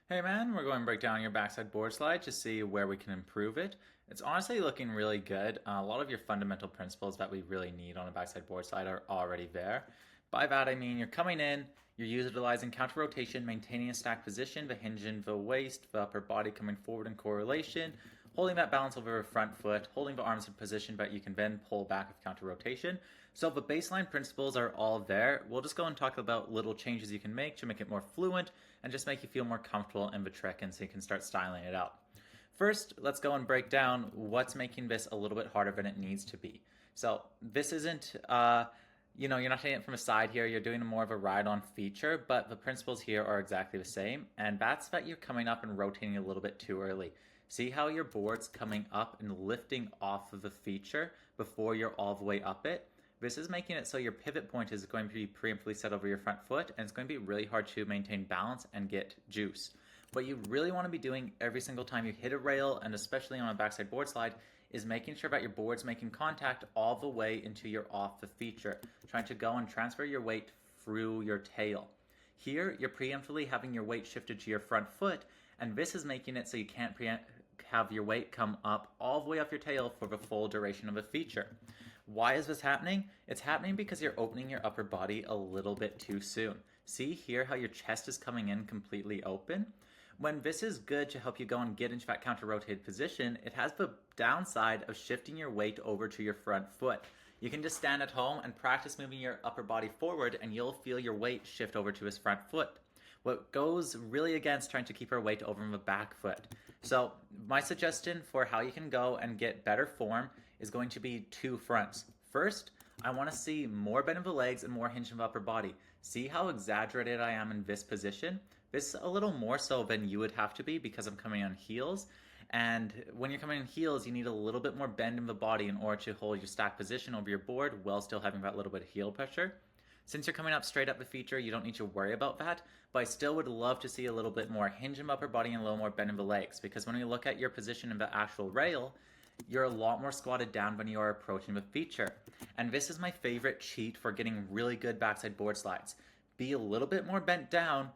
Hey man, we're going to break down your backside board slide to see where we can improve it. It's honestly looking really good. A lot of your fundamental principles that we really need on a backside board slide are already there. By that I mean you're coming in, you're utilizing counter rotation, maintaining a stacked position, the hinge in the waist, the upper body coming forward in correlation, holding that balance over the front foot, holding the arms in position, but you can then pull back with counter rotation. So the baseline principles are all there. We'll just go and talk about little changes you can make to make it more fluent and just make you feel more comfortable in the trick, and so you can start styling it out. First, let's go and break down what's making this a little bit harder than it needs to be. So this isn't, you're not hitting it from a side here. You're doing more of a ride-on feature, but the principles here are exactly the same, and that's that you're coming up and rotating a little bit too early. See how your board's coming up and lifting off of the feature before you're all the way up it? This is making it so your pivot point is going to be preemptively set over your front foot, and it's going to be really hard to maintain balance and get juice. What you really want to be doing every single time you hit a rail, and especially on a backside board slide, is making sure that your board's making contact all the way into your off the feature, trying to go and transfer your weight through your tail. Here, you're preemptively having your weight shifted to your front foot, and this is making it so you can't have your weight come up all the way up your tail for the full duration of a feature. Why is this happening? It's happening because you're opening your upper body a little bit too soon. See here how your chest is coming in completely open? When this is good to help you go and get into that counter-rotated position, it has the downside of shifting your weight over to your front foot. You can just stand at home and practice moving your upper body forward, and you'll feel your weight shift over to his front foot. What goes really against trying to keep our weight over the back foot. So my suggestion for how you can go and get better form is going to be two fronts. First, I want to see more bend of the legs and more hinge of the upper body. See how exaggerated I am in this position? This is a little more so than you would have to be because I'm coming on heels. And when you're coming on heels, you need a little bit more bend in the body in order to hold your stacked position over your board while still having that little bit of heel pressure. Since you're coming up straight up the feature, you don't need to worry about that, but I still would love to see a little bit more hinge in the upper body and a little more bend in the legs, because when we look at your position in the actual rail, you're a lot more squatted down when you are approaching the feature. And this is my favorite cheat for getting really good backside board slides. Be a little bit more bent down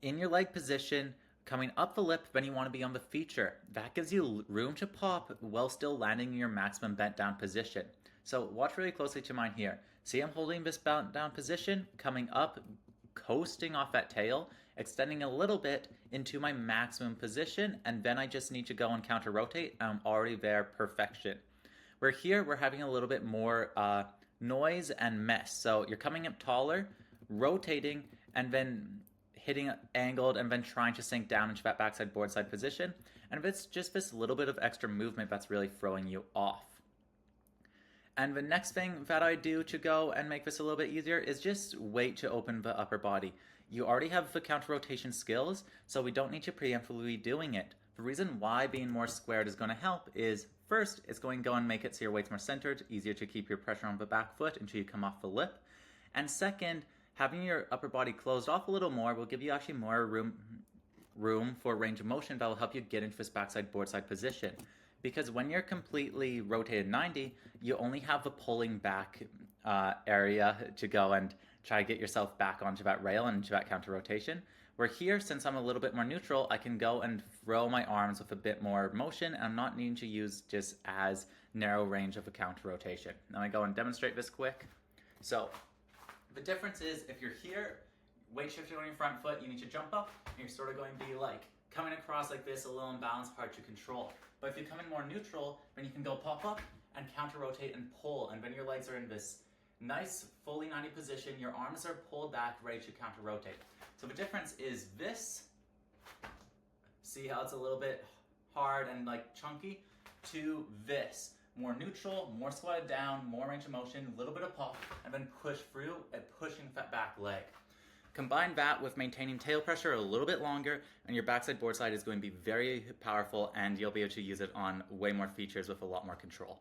in your leg position, coming up the lip when you want to be on the feature. That gives you room to pop while still landing in your maximum bent down position. So watch really closely to mine here. See, I'm holding this bent down position, coming up, coasting off that tail, extending a little bit into my maximum position, and then I just need to go and counter rotate. I'm already there, perfection. We're here, we're having a little bit more noise and mess. So you're coming up taller, rotating, and then hitting angled, and then trying to sink down into that backside board side position. And it's just this little bit of extra movement that's really throwing you off. And the next thing that I do to go and make this a little bit easier is just wait to open the upper body. You already have the counter rotation skills, so we don't need to preemptively be doing it. The reason why being more squared is going to help is, first, it's going to go and make it so your weight's more centered, easier to keep your pressure on the back foot until you come off the lip. And second, having your upper body closed off a little more will give you actually more room for range of motion that will help you get into this backside board side position. Because when you're completely rotated 90, you only have the pulling back area to go and try to get yourself back onto that rail and into that counter rotation. Where here, since I'm a little bit more neutral, I can go and throw my arms with a bit more motion, and I'm not needing to use just as narrow range of a counter rotation. Now I go and demonstrate this quick. So the difference is, if you're here, weight shifting on your front foot, you need to jump up, and you're sort of going to be like coming across like this, a little imbalanced, hard to control. But if you come in more neutral, then you can go pop up and counter rotate and pull, and then your legs are in this nice fully 90 position, your arms are pulled back, ready to counter rotate. So the difference is this, see how it's a little bit hard and like chunky, to this, more neutral, more squatted down, more range of motion, a little bit of pop, and then push through and pushing that back leg. Combine that with maintaining tail pressure a little bit longer, and your backside board slide is going to be very powerful, and you'll be able to use it on way more features with a lot more control.